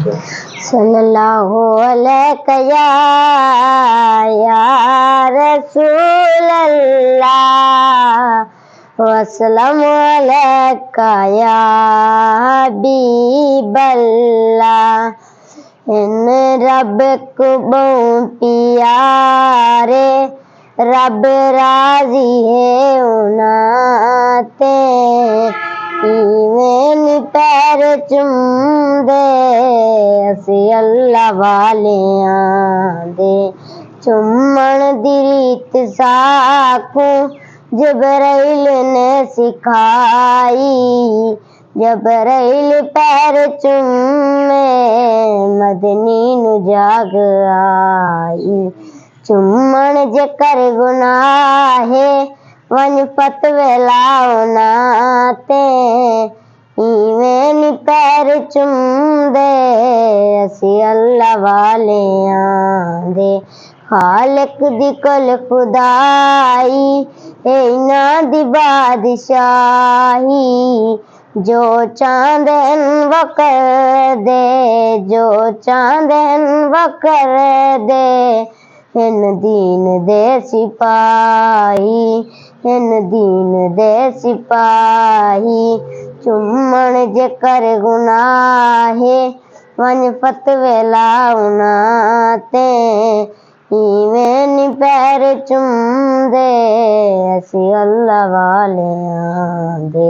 सल्लल्लाहु अलैहि या रसूल अल्लाह वसल्लम अलैका या हबीब अल्लाह। इन रब को बहु प्यारे रब राजी है उनाते इवें पैर चुमदे असी अल्लाह वालियां दे चुमण दी रीत साखू जबरैल ने सिखाई। जबरैल पैर चुमे मदनी नु जाग आई। चुमण जे कर गुनाहे वन फतवे लाउना ते इवें पैर चुमदे असी अल्लाह वालियां दे। खालिक दी कुल खुदाई इना दी बादशाही जो चांदन वकर दे जो चांदन वकर दे। इन दीन दे सिपाही इन दीन दे सिपाही चुमण जे कर गुनाहे वन फतवे लाउना ते इवें पैर चुमदे असी अल्लाह वालियां दे।